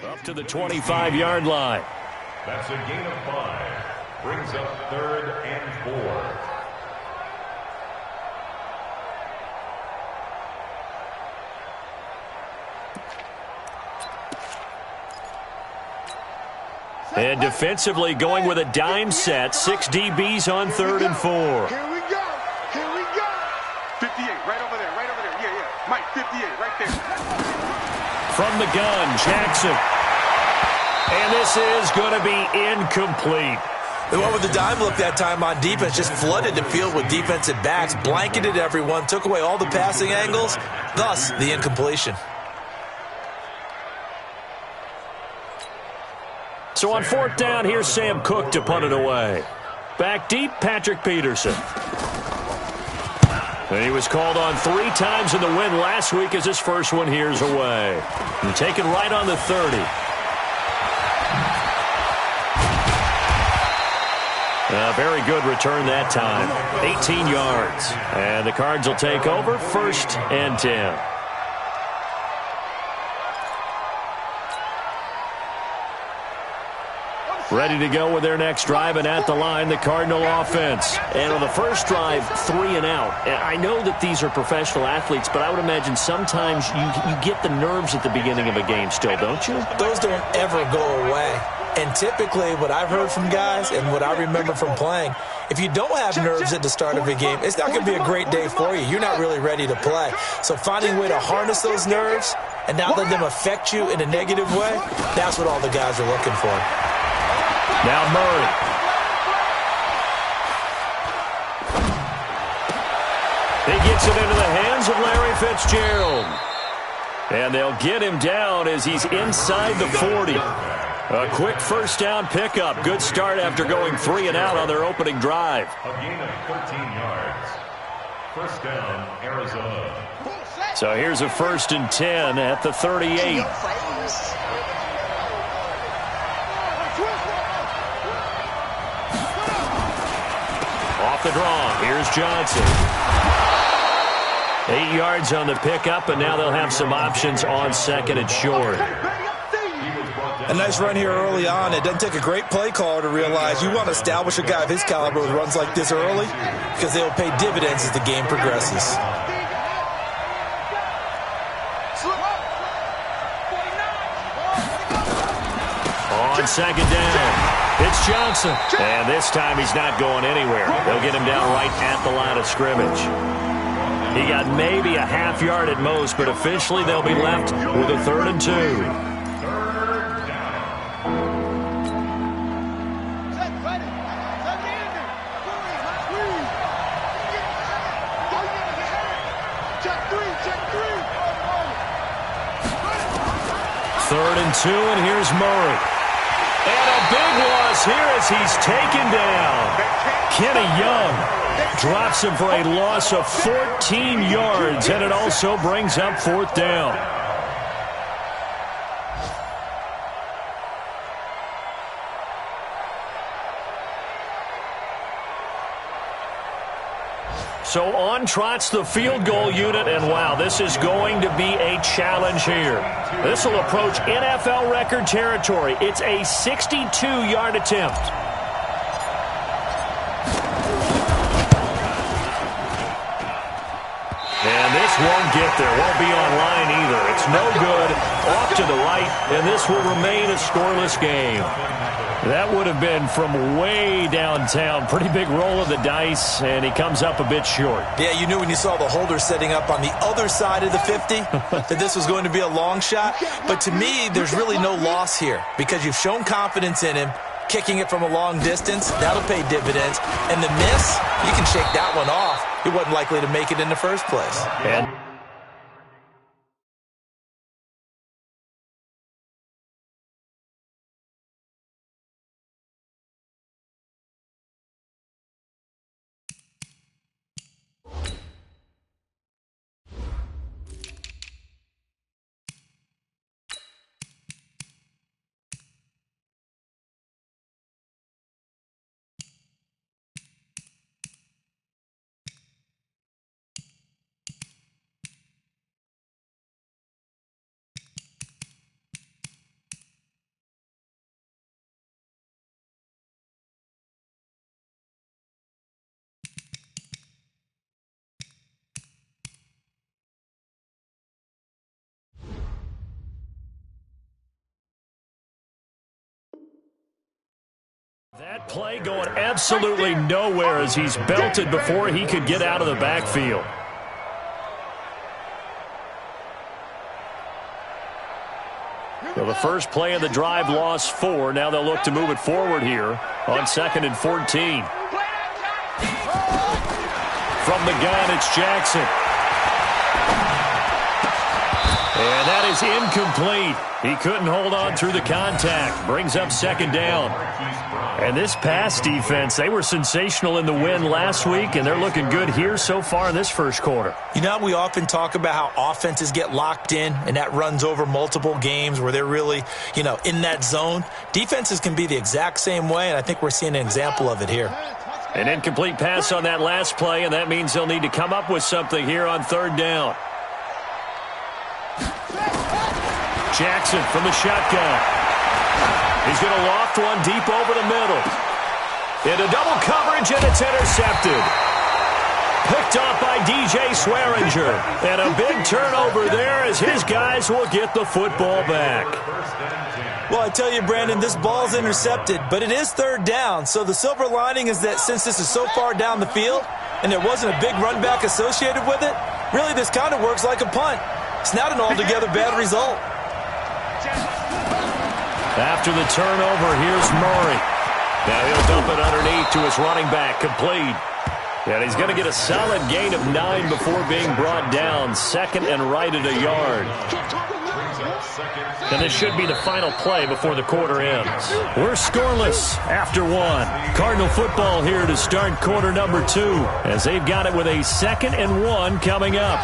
Up to the 25-yard line. That's a gain of 5. Brings up 3rd and 4. And defensively going with a dime set. 6 DBs on 3rd and 4. Here we go. Here we go. 58, right over there, right over there. Yeah, yeah. Mike, 58, right there. From the gun, Jackson. And this is going to be incomplete. The one with the dime look that time on defense just flooded the field with defensive backs, blanketed everyone, took away all the passing angles, thus the incompletion. So on 4th down, here's Sam Cook to punt it away. Back deep, Patrick Peterson. And he was called on 3 times in the win last week as his first one here's away. And taken right on the 30. A very good return that time. 18 yards. And the Cards will take over 1st and 10. Ready to go with their next drive, and at the line, the Cardinal offense. And on the first drive, 3 and out. I know that these are professional athletes, but I would imagine sometimes you get the nerves at the beginning of a game still, don't you? Those don't ever go away. And typically, what I've heard from guys and what I remember from playing, if you don't have nerves at the start of a game, it's not going to be a great day for you. You're not really ready to play. So finding a way to harness those nerves and not let them affect you in a negative way, that's what all the guys are looking for. Now Murray. He gets it into the hands of Larry Fitzgerald. And they'll get him down as he's inside the 40. A quick first down pickup. Good start after going 3 and out on their opening drive. A gain of 13 yards. First down, Arizona. So here's a 1st and 10 at the 38. Off the draw. Here's Johnson. 8 yards on the pickup, and now they'll have some options on 2nd and short. A nice run here early on. It doesn't take a great play caller to realize you want to establish a guy of his caliber with runs like this early because they will pay dividends as the game progresses. On 2nd down, it's Johnson. And this time he's not going anywhere. They'll get him down right at the line of scrimmage. He got maybe a half yard at most, but officially they'll be left with a 3rd and 2. Third and 2, and here's Murray. And a big loss here as he's taken down. Kenny Young drops him for a loss of 14 yards, and it also brings up 4th down. So on trots the field goal unit, and wow, this is going to be a challenge here. This will approach NFL record territory. It's a 62-yard attempt. And this won't get there. Won't be online either. It's no good. Off to the right, and this will remain a scoreless game. That would have been from way downtown. Pretty big roll of the dice, and he comes up a bit short. Yeah, you knew when you saw the holder setting up on the other side of the 50 that this was going to be a long shot. But to me, there's really no loss here because you've shown confidence in him. Kicking it from a long distance, that'll pay dividends. And the miss, you can shake that one off. He wasn't likely to make it in the first place. And Play going absolutely nowhere as he's belted before he could get out of the backfield. So the first play of the drive lost 4. Now they'll look to move it forward here on 2nd and 14. From the gun, it's Jackson. And that is incomplete. He couldn't hold on through the contact. Brings up 2nd down. And this pass defense, they were sensational in the win last week, and they're looking good here so far in this first quarter. You know, we often talk about how offenses get locked in, and that runs over multiple games where they're really, in that zone. Defenses can be the exact same way, and I think we're seeing an example of it here. An incomplete pass on that last play, and that means they'll need to come up with something here on 3rd down. Jackson from the shotgun. He's going to loft one deep over the middle. Into double coverage, and it's intercepted. Picked off by DJ Swearinger. And a big turnover there as his guys will get the football back. Well, I tell you, Brandon, this ball's intercepted, but it is 3rd down. So the silver lining is that since this is so far down the field and there wasn't a big run back associated with it, really this kind of works like a punt. It's not an altogether bad result. After the turnover, here's Murray. Now he'll dump it underneath to his running back, complete. And he's going to get a solid gain of 9 before being brought down. 2nd and right at a yard. And this should be the final play before the quarter ends. We're scoreless after 1. Cardinal football here to start quarter number 2 as they've got it with a 2nd and 1 coming up.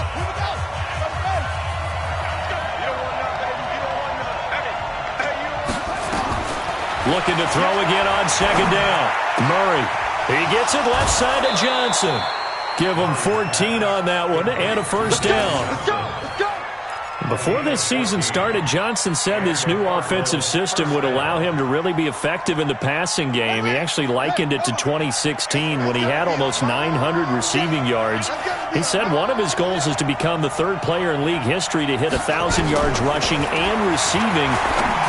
Looking to throw again on 2nd down. Murray. He gets it left side to Johnson. Give him 14 on that one and a first down. Before this season started, Johnson said this new offensive system would allow him to really be effective in the passing game. He actually likened it to 2016 when he had almost 900 receiving yards. He said one of his goals is to become the 3rd player in league history to hit 1,000 yards rushing and receiving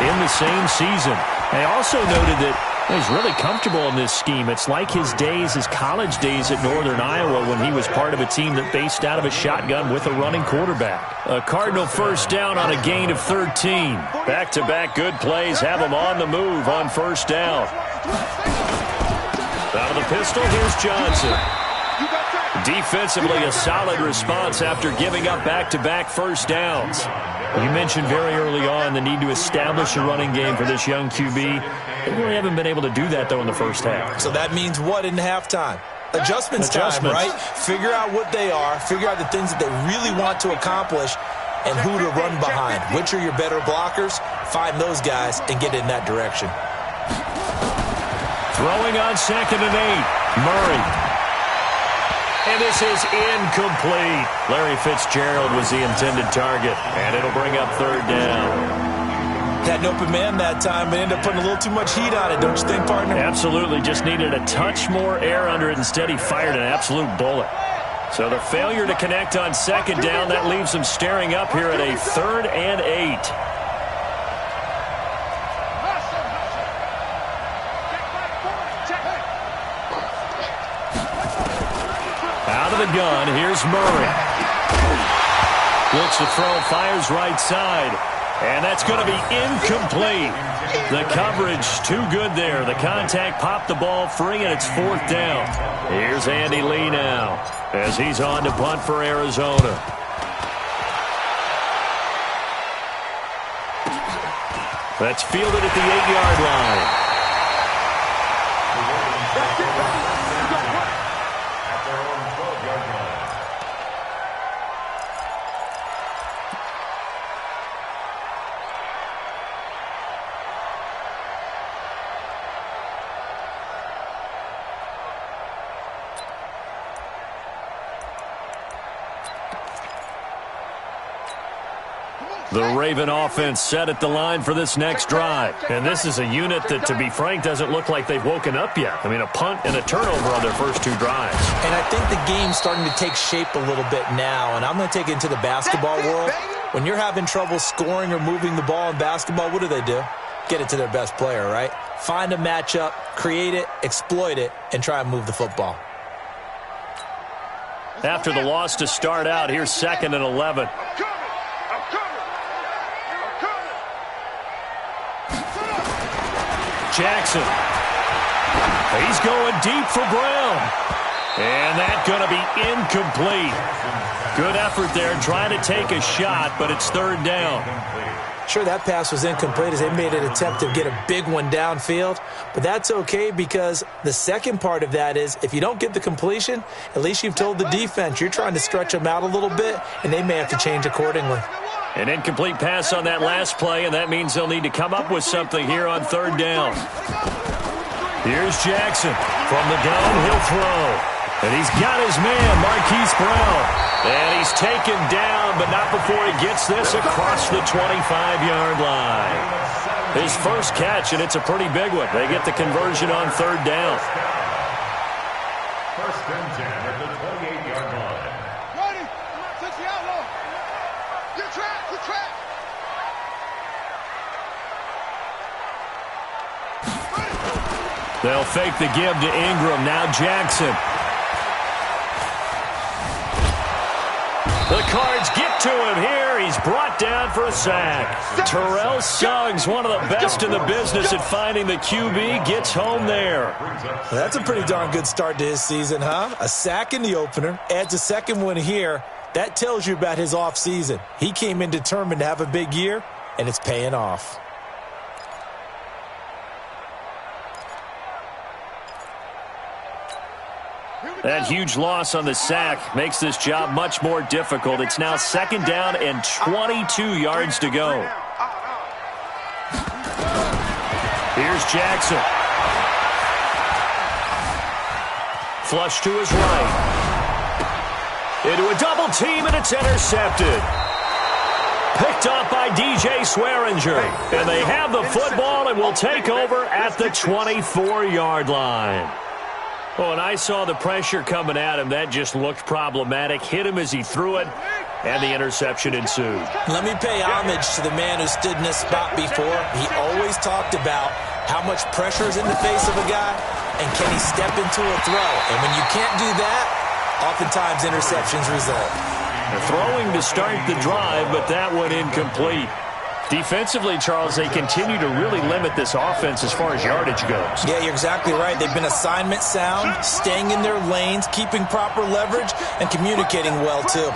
in the same season. They also noted that he's really comfortable in this scheme. It's like his college days at Northern Iowa when he was part of a team that based out of a shotgun with a running quarterback. A Cardinal first down on a gain of 13. Back-to-back good plays have him on the move on 1st down. Out of the pistol, here's Johnson. Defensively, a solid response after giving up back-to-back first downs. You mentioned very early on the need to establish a running game for this young QB. They really haven't been able to do that, though, in the first half. So that means what in halftime? Adjustments time, right? Figure out what they are, figure out the things that they really want to accomplish, and who to run behind. Which are your better blockers? Find those guys and get in that direction. Throwing on 2nd and 8. Murray. And this is incomplete. Larry Fitzgerald was the intended target, and it'll bring up 3rd down. Had an open man that time, but ended up putting a little too much heat on it, don't you think, partner? Absolutely. Just needed a touch more air under it. Instead, he fired an absolute bullet. So the failure to connect on 2nd down, that leaves him staring up here at a 3rd and 8. Out of the gun, here's Murray. Looks to throw, fires right side. And that's going to be incomplete. The coverage too good there. The contact popped the ball free, and it's 4th down. Here's Andy Lee now as he's on to punt for Arizona. That's fielded at the 8-yard line. The Raven offense set at the line for this next drive. And this is a unit that, to be frank, doesn't look like they've woken up yet. I mean, a punt and a turnover on their first 2 drives. And I think the game's starting to take shape a little bit now. And I'm going to take it into the basketball world. When you're having trouble scoring or moving the ball in basketball, what do? Get it to their best player, right? find a matchup, create it, exploit it, and try and move the football. After the loss to start out, here's 2nd and 11. Jackson. He's going deep for Brown. And that's going to be incomplete. Good effort there trying to take a shot, but it's 3rd down. Sure, that pass was incomplete as they made an attempt to get a big one downfield, but that's okay because the second part of that is if you don't get the completion, at least you've told the defense you're trying to stretch them out a little bit, and they may have to change accordingly. An incomplete pass on that last play, and that means they'll need to come up with something here on 3rd down. Here's Jackson. From the gun, he'll throw. And he's got his man, Marquise Brown. And he's taken down, but not before he gets this across the 25-yard line. His first catch, and it's a pretty big one. They get the conversion on 3rd down. 1st and 10 at the 28-yard line. Ready? Touch the outlaw. Get track, get track. They'll fake the give to Ingram. Now Jackson. The Cards get to him here. He's brought down for a sack. Terrell Suggs, one of the best in the business at finding the QB, gets home there. Well, that's a pretty darn good start to his season, huh? A sack in the opener, adds a second one here. That tells you about his offseason. He came in determined to have a big year, and it's paying off. That huge loss on the sack makes this job much more difficult. It's now 2nd down and 22 yards to go. Here's Jackson. Flush to his right. Into a double team, and it's intercepted. Picked up by DJ Swearinger. And they have the football and will take over at the 24-yard line. Oh, and I saw the pressure coming at him. That just looked problematic. Hit him as he threw it, and the interception ensued. Let me pay homage to the man who stood in this spot before. He always talked about how much pressure is in the face of a guy, and can he step into a throw. And when you can't do that, oftentimes interceptions result. They're throwing to start the drive, but that one incomplete. Defensively, Charles, they continue to really limit this offense as far as yardage goes. Yeah, you're exactly right. They've been assignment sound, staying in their lanes, keeping proper leverage, and communicating well, too.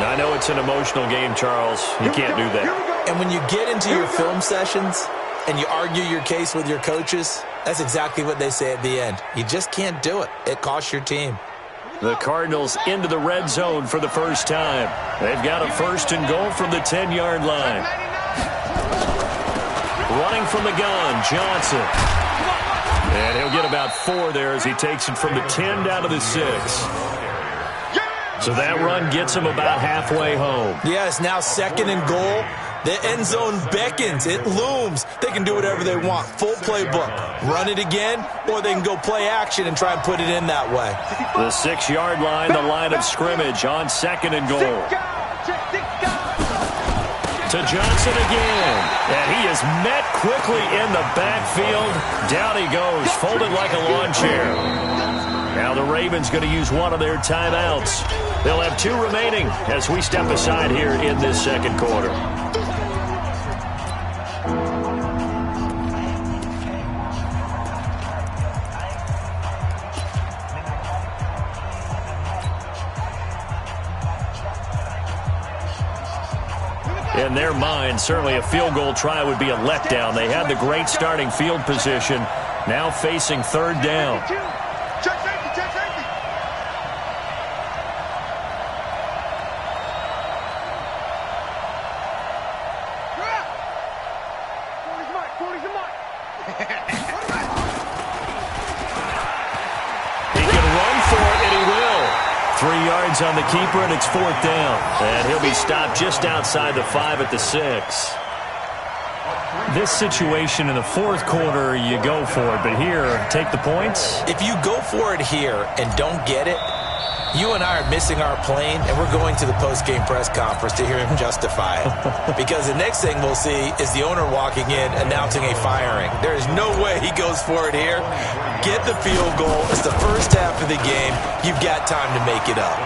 I know it's an emotional game, Charles. You can't do that. And when you get into your film sessions and you argue your case with your coaches, that's exactly what they say at the end. You just can't do it. It costs your team. The Cardinals into the red zone for the first time. They've got a 1st and goal from the 10-yard line. Running from the gun, Johnson. And he'll get about 4 there as he takes it from the 10 down to the 6. So that run gets him about halfway home. Yeah, it's now 2nd and goal. The end zone beckons. It looms. They can do whatever they want. Full playbook. Run it again, or they can go play action and try and put it in that way. The 6-yard line, the line of scrimmage on 2nd and goal. To Johnson again. And he is met quickly in the backfield. Down he goes, folded like a lawn chair. Now the Ravens going to use one of their timeouts. They'll have 2 remaining as we step aside here in this 2nd quarter. In their mind, certainly a field goal try would be a letdown. They had the great starting field position, now facing 3rd down. On the keeper, and it's 4th down. And he'll be stopped just outside the 5 at the 6. this situation in the fourth quarter, you go for it. But here, take the points. If you go for it here and don't get it, you and I are missing our plane, and we're going to the post-game press conference to hear him justify it. Because the next thing we'll see is the owner walking in announcing a firing. There is no way he goes for it here. Get the field goal. It's the first half of the game. You've got time to make it up.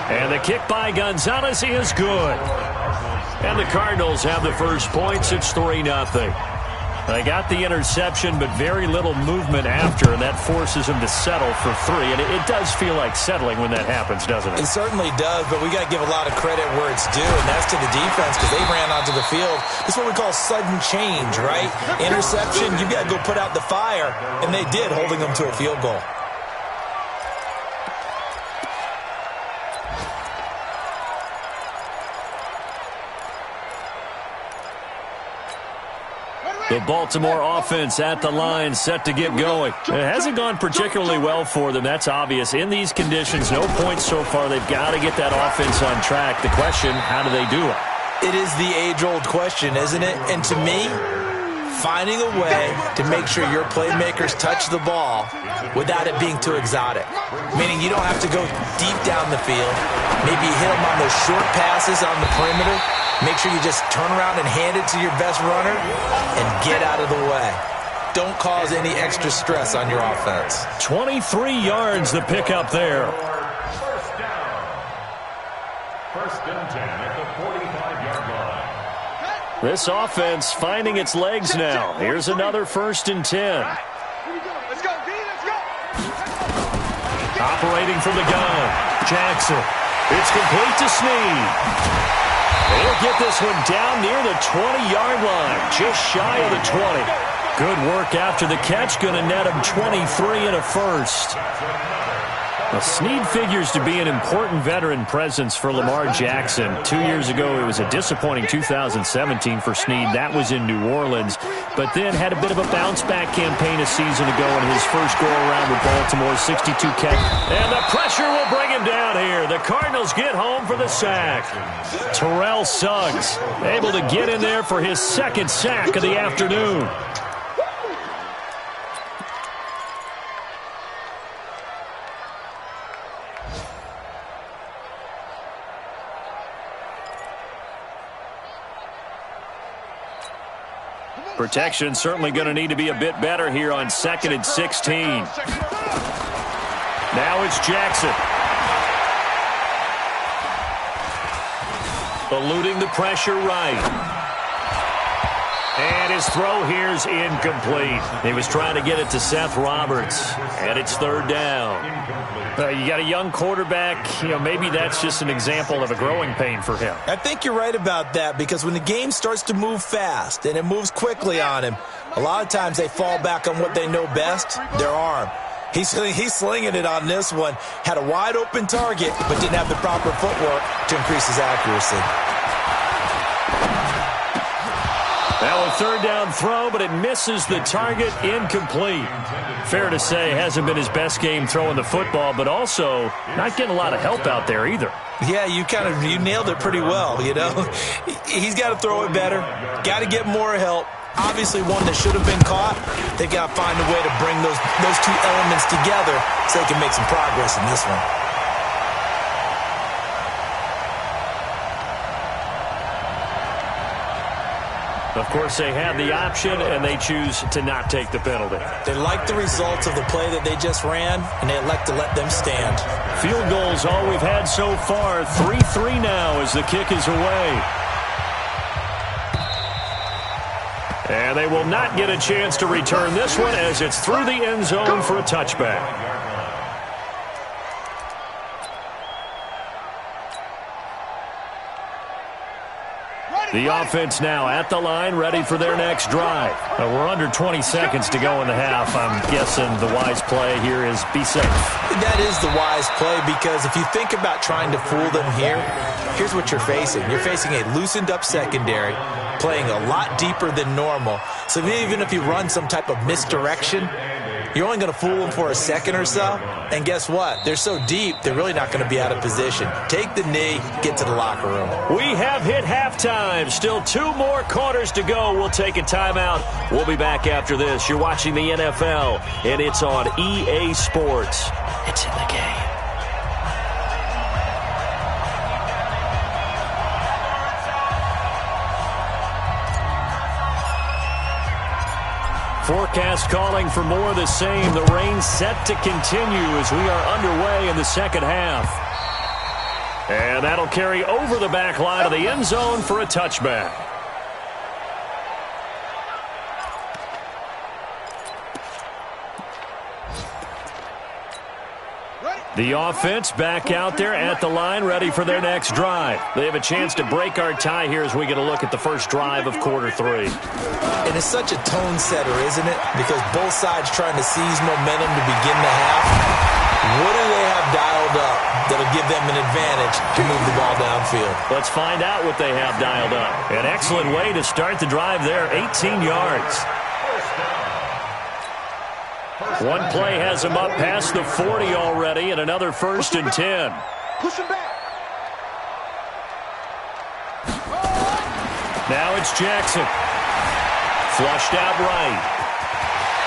And the kick by Gonzalez is good. And the Cardinals have the first points. It's 3-0. They got the interception, but very little movement after, and that forces them to settle for 3. And it does feel like settling when that happens, doesn't it? It certainly does, but we got to give a lot of credit where it's due, and that's to the defense because they ran onto the field. This is what we call sudden change, right? Interception, you got to go put out the fire, and they did, holding them to a field goal. The Baltimore offense at the line, set to get going. It hasn't gone particularly well for them. That's obvious. In these conditions, no points so far. They've got to get that offense on track. The question, how do they do it? It is the age-old question, isn't it? And to me, finding a way to make sure your playmakers touch the ball without it being too exotic. Meaning you don't have to go deep down the field. Maybe you hit them on those short passes on the perimeter. Make sure you just turn around and hand it to your best runner and get out of the way. Don't cause any extra stress on your offense. 23 yards the pickup there. First and 10 at the 45-yard line. This offense finding its legs now. Here's another 1st and 10. Let's go, D, let's go. Operating from the gun. Jackson. It's complete to Snead. They'll get this one down near the 20-yard line, just shy of the 20. Good work after the catch, going to net him 23 and a first. Well, Snead figures to be an important veteran presence for Lamar Jackson. 2 years ago, it was a disappointing 2017 for Snead. That was in New Orleans, but then had a bit of a bounce-back campaign a season ago in his first go-around with Baltimore, 62 catch. And the pressure will bring him down here. The Cardinals get home for the sack. Terrell Suggs able to get in there for his second sack of the afternoon. Protection certainly going to need to be a bit better here on 2nd and 16. Now it's Jackson. Eluding the pressure right. And his throw here's incomplete. He was trying to get it to Seth Roberts. And it's 3rd down. You got a young quarterback. Maybe that's just an example of a growing pain for him. I think you're right about that because when the game starts to move fast and it moves quickly on him, a lot of times they fall back on what they know best, their arm. He's slinging it on this one. Had a wide open target but didn't have the proper footwork to increase his accuracy. Now a 3rd down throw, but it misses the target, incomplete. Fair to say, hasn't been his best game throwing the football, but also not getting a lot of help out there either. Yeah, you nailed it pretty well, He's got to throw it better, got to get more help. Obviously one that should have been caught. They've got to find a way to bring those two elements together so they can make some progress in this one. Of course, they had the option, and they choose to not take the penalty. They like the results of the play that they just ran, and they elect to let them stand. Field goals all we've had so far. 3-3 now as the kick is away. And they will not get a chance to return this one as it's through the end zone for a touchback. The offense now at the line, ready for their next drive. We're under 20 seconds to go in the half. I'm guessing the wise play here is be safe. That is the wise play because if you think about trying to fool them here, here's what you're facing. You're facing a loosened up secondary, playing a lot deeper than normal. So even if you run some type of misdirection, You're only going to fool them for a second or so, and guess what? They're so deep, they're really not going to be out of position. Take the knee, get to the locker room. We have hit halftime. Still 2 more quarters to go. We'll take a timeout. We'll be back after this. You're watching the NFL, and it's on EA Sports. It's in the game. Forecast calling for more of the same. The rain set to continue as we are underway in the second half. And that'll carry over the back line of the end zone for a touchback. The offense back out there at the line, ready for their next drive. They have a chance to break our tie here as we get a look at the first drive of quarter 3. And it's such a tone setter, isn't it? Because both sides trying to seize momentum to begin the half. What do they have dialed up that'll give them an advantage to move the ball downfield? Let's find out what they have dialed up. An excellent way to start the drive there, 18 yards. One play has him up past the 40 already, and another 1st and 10. Push him back. Now it's Jackson. Flushed out right.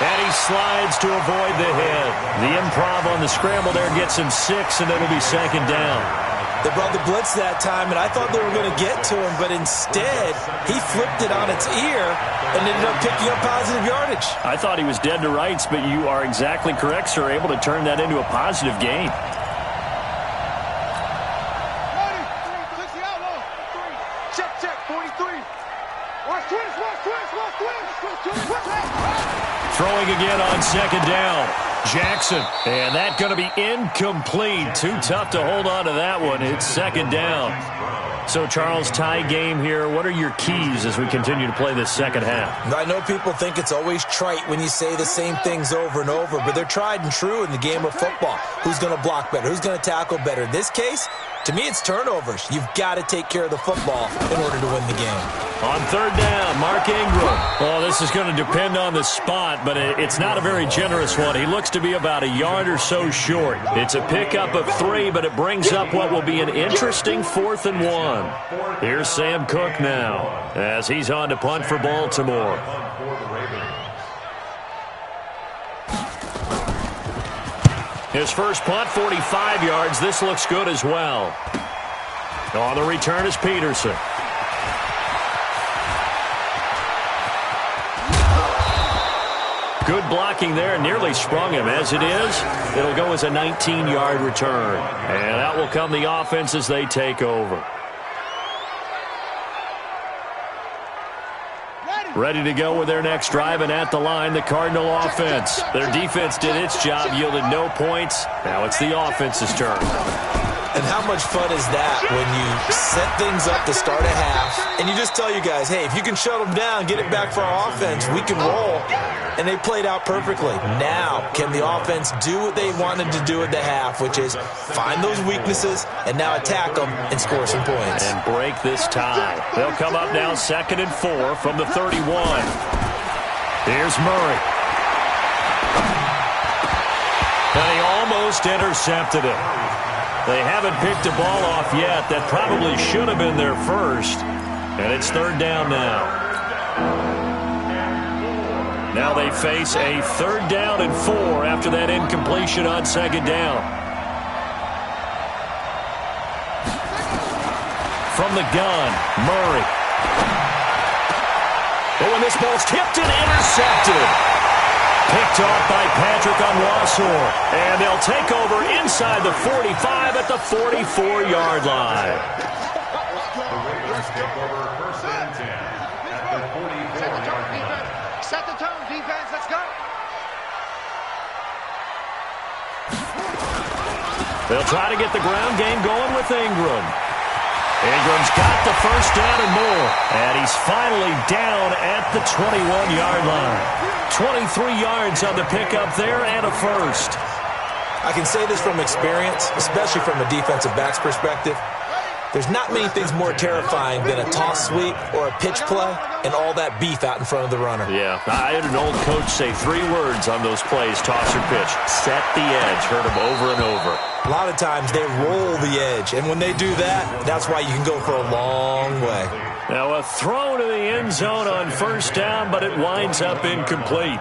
And he slides to avoid the hit. The improv on the scramble there gets him 6, and it'll be 2nd down. They brought the blitz that time, and I thought they were going to get to him, but instead, he flipped it on its ear and ended up picking up positive yardage. I thought he was dead to rights, but you are exactly correct, sir, able to turn that into a positive gain. Check, 43. Watch twins. Throwing again on 2nd down. Jackson, and that going to be incomplete. Too tough to hold on to that one. It's 2nd down. So, Charles, tie game here. What are your keys as we continue to play this second half? I know people think it's always trite when you say the same things over and over, but they're tried and true in the game of football. Who's going to block better? Who's going to tackle better? In this case, to me, it's turnovers. You've got to take care of the football in order to win the game. On 3rd down, Mark Ingram. Oh, this is going to depend on the spot, but it's not a very generous one. He looks to be about a yard or so short. It's a pickup of 3, but it brings up what will be an interesting 4th and 1. Here's Sam Cook now as he's on to punt for Baltimore. His first punt, 45 yards. This looks good as well. On the return is Peterson. Good blocking there. Nearly sprung him. As it is, it'll go as a 19-yard return. And that will come the offense as they take over. Ready to go with their next drive, and at the line, the Cardinal offense. Their defense did its job, yielded no points. Now it's the offense's turn. And how much fun is that when you set things up to start a half, and you just tell you guys, hey, if you can shut them down, get it back for our offense, we can roll. And they played out perfectly. Now, can the offense do what they wanted to do at the half, which is find those weaknesses and now attack them and score some points. And break this tie. They'll come up now 2nd and 4 from the 31. Here's Murray. And he almost intercepted it. They haven't picked a ball off yet. That probably should have been their first. And it's 3rd down now. Now they face a 3rd down and 4 after that incompletion on 2nd down. From the gun, Murray. Oh, and this ball's tipped and intercepted. Picked off by Patrick Onwuasor. And they'll take over inside the 45 at the 44-yard line. The Raiders take over 1st and 10 at the 44-yard line. Set the tone, defense. Let's go. They'll try to get the ground game going with Ingram. Ingram's got the first down and more. And he's finally down at the 21-yard line. 23 yards on the pickup there and a first. I can say this from experience, especially from a defensive back's perspective. There's not many things more terrifying than a toss sweep or a pitch play and all that beef out in front of the runner. Yeah, I had an old coach say 3 words on those plays, toss or pitch. Set the edge. Heard him over and over. A lot of times they roll the edge, and when they do that, that's why you can go for a long way. Now a throw to the end zone on first down, but it winds up incomplete.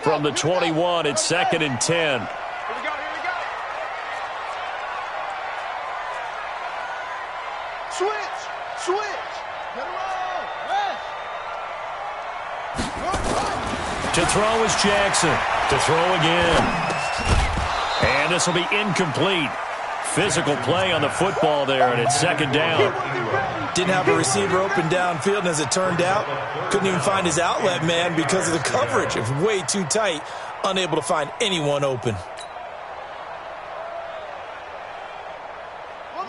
From the 21, it's 2nd and 10. Here we go, here we go. Switch. Get around. Rest. To throw is Jackson. To throw again. And this will be incomplete. Physical play on the football there, and it's 2nd down. Didn't have a receiver open downfield, and as it turned out, couldn't even find his outlet man because of the coverage. It was way too tight, unable to find anyone open.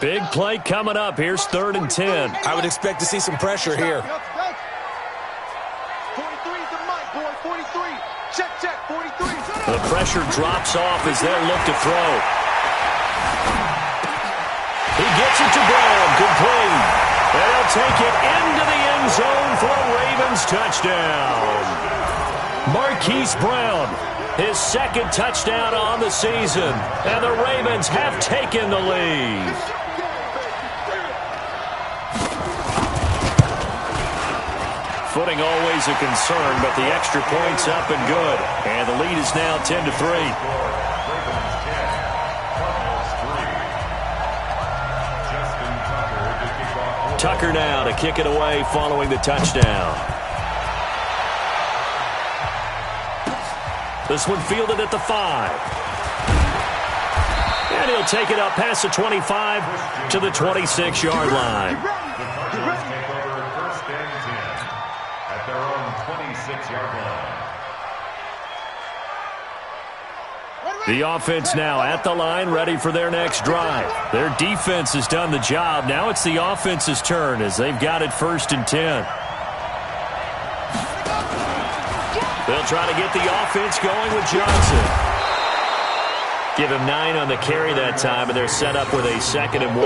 Big play coming up. Here's 3rd and 10. I would expect to see some pressure here. 43's the mic, boy. 43. Check. 43. The pressure drops off as they'll look to throw. He gets it to Brown, complete. And he'll take it into the end zone for a Ravens touchdown. Marquise Brown, his 2nd touchdown on the season. And the Ravens have taken the lead. Footing always a concern, but the extra point's up and good. And the lead is now 10-3. Tucker now to kick it away following the touchdown. This one fielded at the 5. And he'll take it up past the 25 to the 26-yard line. The Cardinals take over 1st and 10 at their own 26-yard line. The offense now at the line, ready for their next drive. Their defense has done the job. Now it's the offense's turn as they've got it 1st and 10. They'll try to get the offense going with Johnson. Give him 9 on the carry that time, and they're set up with a 2nd and 1.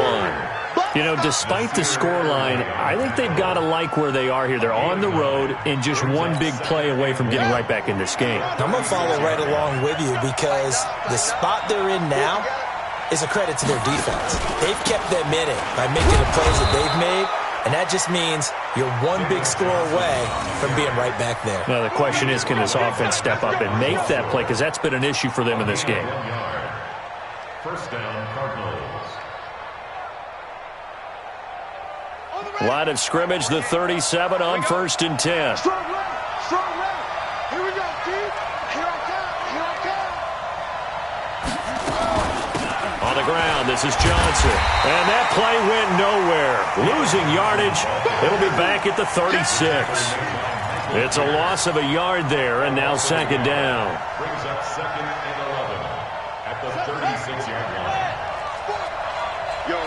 You know, despite the scoreline, I think they've got to like where they are here. They're on the road and just one big play away from getting right back in this game. I'm going to follow right along with you because the spot they're in now is a credit to their defense. They've kept them in it by making the plays that they've made, and that just means you're one big score away from being right back there. Now, the question is, can this offense step up and make that play? Because that's been an issue for them in this game. 1st down, Cardinals. Line of scrimmage, the 37 on 1st and 10. Strong right. Here we go, dude. Here I come. On the ground, this is Johnson. And that play went nowhere. Losing yardage. It'll be back at the 36. It's a loss of a yard there, and now 2nd down. Brings up 2nd and 11 at the 36-yard line. Yo.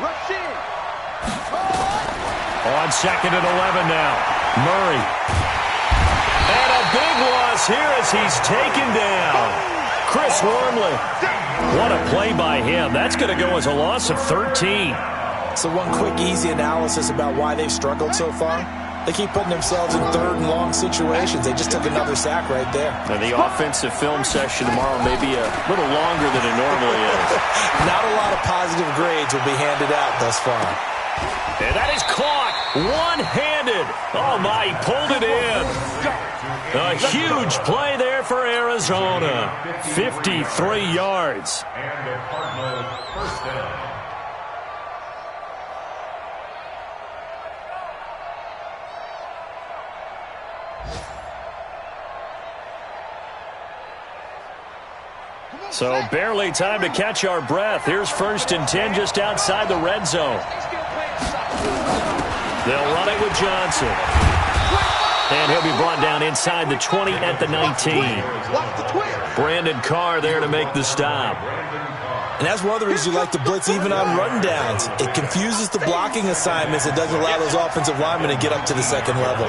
Rush in. On 2nd and 11 now. Murray. And a big loss here as he's taken down. Chris Wormley. What a play by him. That's going to go as a loss of 13. So one quick, easy analysis about why they've struggled so far. They keep putting themselves in 3rd and long situations. They just took another sack right there. And the offensive film session tomorrow may be a little longer than it normally is. Not a lot of positive grades will be handed out thus far. And that is caught one-handed. Oh, my, he pulled it in. A huge play there for Arizona. 53 yards. And the Cardinals 1st down. So barely time to catch our breath. Here's 1st and 10 just outside the red zone. They'll run it with Johnson. And he'll be brought down inside the 20 at the 19. Brandon Carr there to make the stop. And that's one of the reasons you like to blitz even on rundowns. It confuses the blocking assignments. It doesn't allow those offensive linemen to get up to the second level.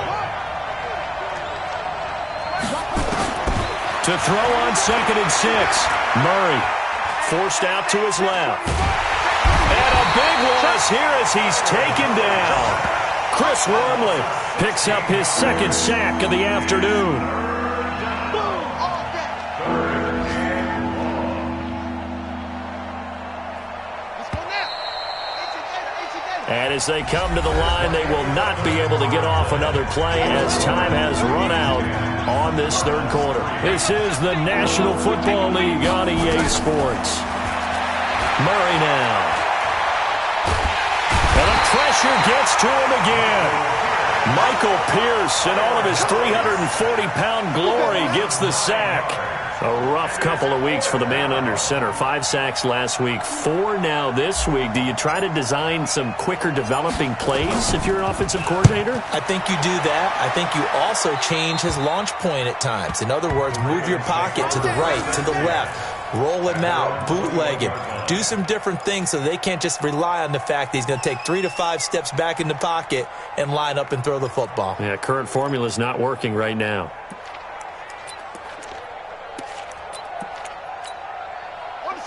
To throw on 2nd and 6. Murray forced out to his left. And a big loss here as he's taken down. Chris Wormley picks up his 2nd sack of the afternoon. And as they come to the line, they will not be able to get off another play as time has run out on this third quarter. This is the National Football League on EA Sports. Murray now. And the pressure gets to him again. Michael Pierce, in all of his 340-pound glory, gets the sack. A rough couple of weeks for the man under center. 5 sacks last week, 4 now this week. Do you try to design some quicker developing plays if you're an offensive coordinator? I think you do that. I think you also change his launch point at times. In other words, move your pocket to the right, to the left. Roll him out, bootleg him. Do some different things so they can't just rely on the fact that he's going to take 3 to 5 steps back in the pocket and line up and throw the football. Yeah, current formula is not working right now.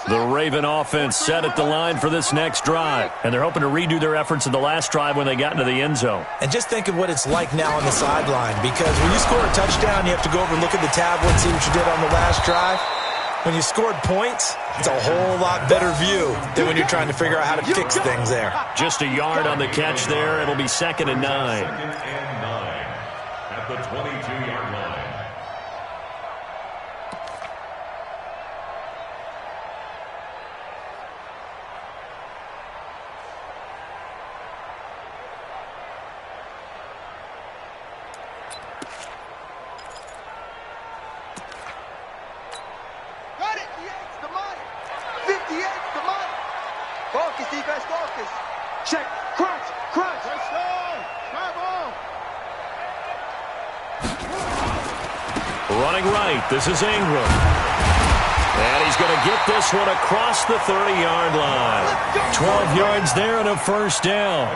The Raven offense set at the line for this next drive. And they're hoping to redo their efforts in the last drive when they got into the end zone. And just think of what it's like now on the sideline. Because when you score a touchdown, you have to go over and look at the tablet and see what you did on the last drive. When you scored points, it's a whole lot better view than when you're trying to figure out how to fix things there. Just a yard on the catch there. It'll be 2nd and 9. 2nd and 9 at the 22-yard line. Check. Crunch. Touchdown. Running right. This is Ingram. And he's going to get this one across the 30-yard line. 12 yards there and a first down.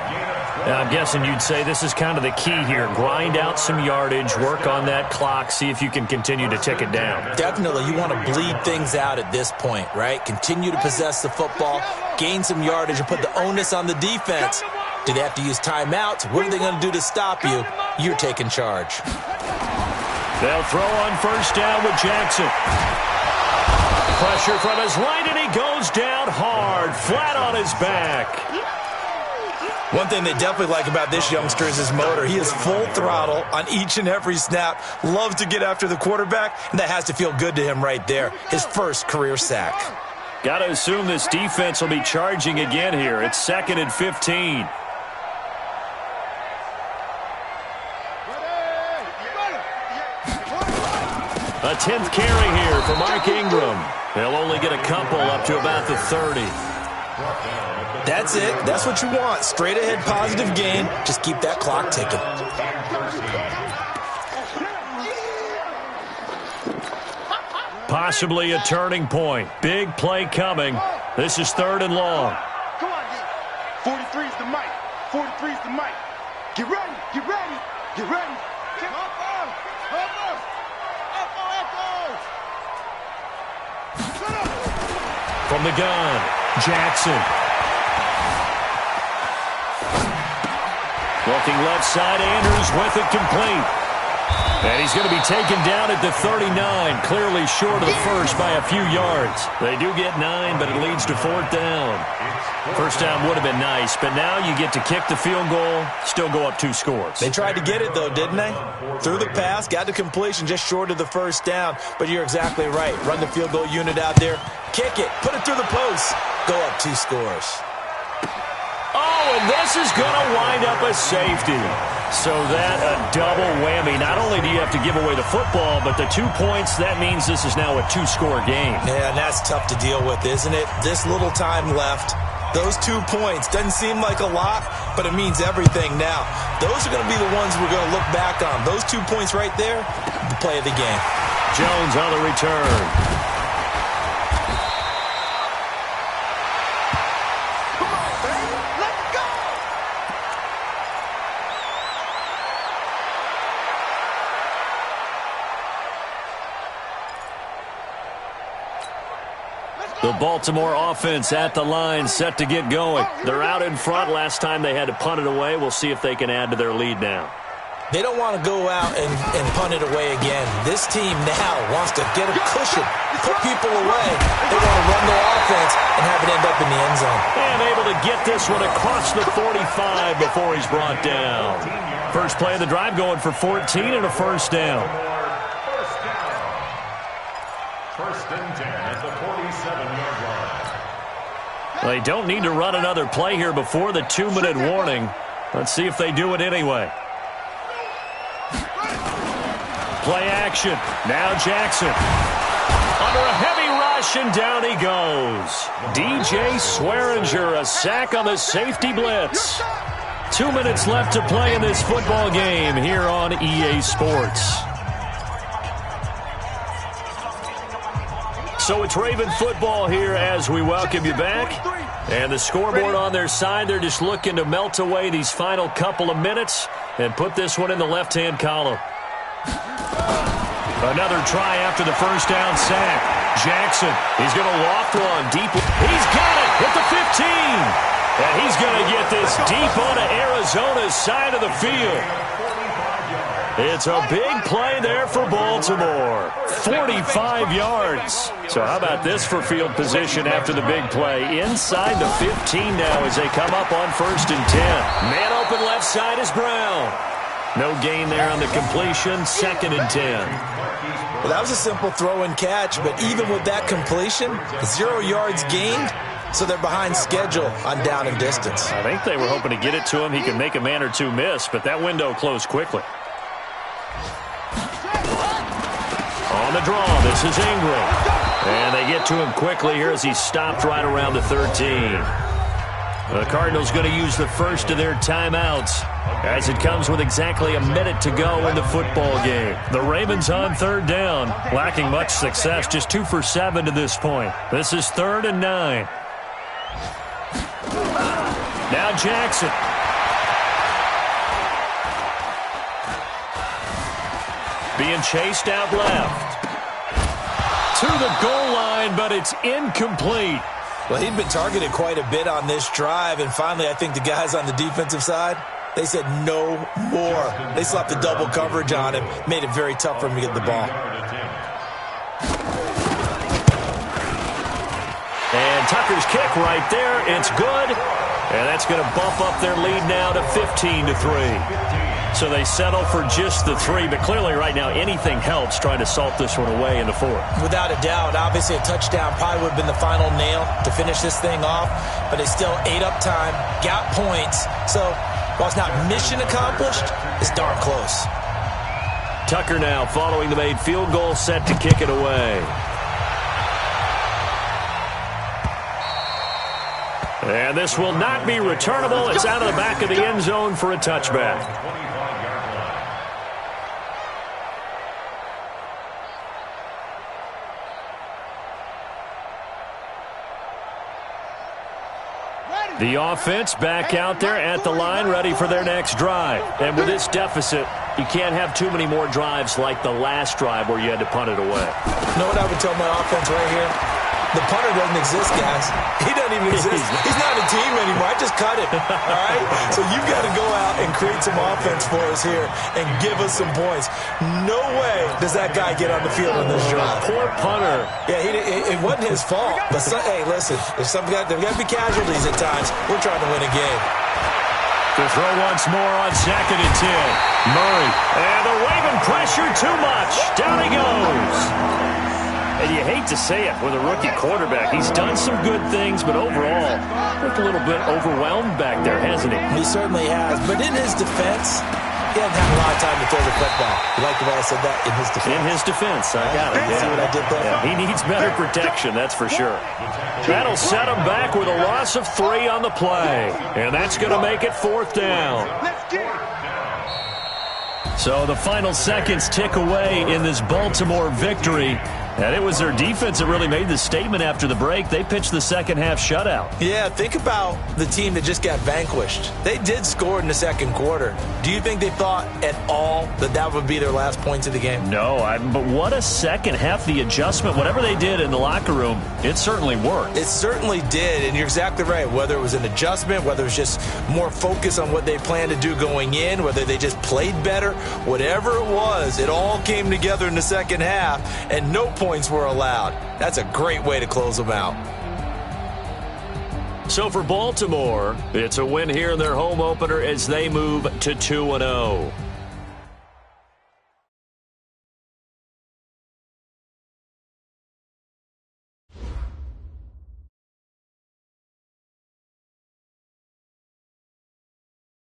Now, I'm guessing you'd say this is kind of the key here. Grind out some yardage, work on that clock, see if you can continue to tick it down. Definitely. You want to bleed things out at this point, right? Continue to possess the football, gain some yardage, and put the onus on the defense. Do they have to use timeouts? What are they going to do to stop you? You're taking charge. They'll throw on first down with Jackson. Pressure from his right, and he goes down hard, flat on his back. One thing they definitely like about this youngster is his motor. He is full throttle on each and every snap, loves to get after the quarterback, and that has to feel good to him right there. His first career sack. Got to assume this defense will be charging again here. It's 2nd and 15. A 10th carry here for Mark Ingram. They'll only get a couple up to about the 30. That's it. That's what you want. Straight ahead positive gain. Just keep that clock ticking. Possibly a turning point. Big play coming. This is 3rd and long. Come on, 43 is the mic. 43 is the mic. Get ready. Get ready. Get ready. From the gun, Jackson. Looking left side, Andrews with it complete. And he's going to be taken down at the 39, clearly short of the first by a few yards. They do get 9, but it leads to 4th down. First down would have been nice, but now you get to kick the field goal, still go up 2 scores. They tried to get it, though, didn't they? Threw the pass, got to completion just short of the first down. But you're exactly right. Run the field goal unit out there, kick it, put it through the post, go up 2 scores. Oh, and this is going to wind up a safety. So that a double whammy. Not only do you have to give away the football, but the 2 points, that means this is now a 2-score game. Yeah, and that's tough to deal with, isn't it? This little time left, Those 2 points doesn't seem like a lot, but it means everything now. Those are going to be the ones we're going to look back on. Those 2 points right there, the play of the game. Jones on the return. The Baltimore offense at the line, set to get going. They're out in front. Last time they had to punt it away. We'll see if they can add to their lead now. They don't want to go out and punt it away again. This team now wants to get a cushion, put people away. They want to run their offense and have it end up in the end zone. And able to get this one across the 45 before he's brought down. First play of the drive going for 14 and a first down. First and 10 at the 47-yard line. They don't need to run another play here before the 2-minute warning. Let's see if they do it anyway. Play action. Now Jackson. Under a heavy rush, and down he goes. DJ Swearinger, a sack on the safety blitz. 2 minutes left to play in this football game here on EA Sports. So it's Raven football here as we welcome you back. And the scoreboard on their side, they're just looking to melt away these final couple of minutes and put this one in the left-hand column. Another try after the first down sack. Jackson, he's going to loft one deep. He's got it at the 15. And he's going to get this deep onto Arizona's side of the field. It's a big play there for Baltimore. 45 yards. So how about this for field position after the big play? Inside the 15 now as they come up on first and 10. Man open left side is Brown. No gain there on the completion. Second and 10. Well, that was a simple throw and catch, but even with that completion, 0 yards gained, so they're behind schedule on down and distance. I think they were hoping to get it to him. He could make a man or two miss, but that window closed quickly. On the draw, this is Ingram. And they get to him quickly here as he stopped right around the 13. The Cardinals going to use the first of their timeouts as it comes with exactly a minute to go in the football game. The Ravens on third down, lacking much success, just 2 for 7 to this point. This is 3rd and 9. Now Jackson. Being chased out left. To the goal line, but it's incomplete. Well, he'd been targeted quite a bit on this drive, and finally I think the guys on the defensive side, they said no more. They slapped the double coverage on him, made it very tough for him to get the ball. And Tucker's kick right there, it's good. And that's going to bump up their lead now to 15-3. So they settle for just the 3, but clearly right now anything helps trying to salt this one away in the 4th. Without a doubt, obviously a touchdown probably would have been the final nail to finish this thing off, but they still ate up time, got points. So while it's not mission accomplished, it's darn close. Tucker now following the made field goal, set to kick it away. And this will not be returnable. It's out of the back of the end zone for a touchback. The offense back out there at the line, ready for their next drive. And with this deficit, you can't have too many more drives like the last drive where you had to punt it away. You know what I would tell my offense right here? The punter doesn't exist, guys. He doesn't even exist. He's not a team anymore. I just cut it, all right? So you've got to go out and create some offense for us here and give us some points. No way does that guy get on the field on this drive. Poor punter. Yeah, it wasn't his fault. But hey, listen, there's got to be casualties at times. We're trying to win a game. To throw once more on 2nd and 10. Murray. And the Raven pressure too much. Down he goes. And you hate to say it with a rookie quarterback. He's done some good things, but overall, looked a little bit overwhelmed back there, hasn't he? He certainly has. But in his defense, He hasn't had a lot of time to throw the football. You like the way I said that? In his defense. In his defense. I got it. See what I did there? Yeah, he needs better protection, that's for sure. That'll set him back with a loss of 3 on the play. And that's going to make it 4th down. Let's get it. So the final seconds tick away in this Baltimore victory. And it was their defense that really made the statement after the break. They pitched the second half shutout. Yeah, think about the team that just got vanquished. They did score in the second quarter. Do you think they thought at all that that would be their last points of the game? No, but what a second half. The adjustment, whatever they did in the locker room, it certainly worked. It certainly did, and you're exactly right. Whether it was an adjustment, whether it was just more focus on what they planned to do going in, whether they just played better, whatever it was, it all came together in the second half, and no points were allowed. That's a great way to close them out. So for Baltimore, it's a win here in their home opener as they move to 2-0.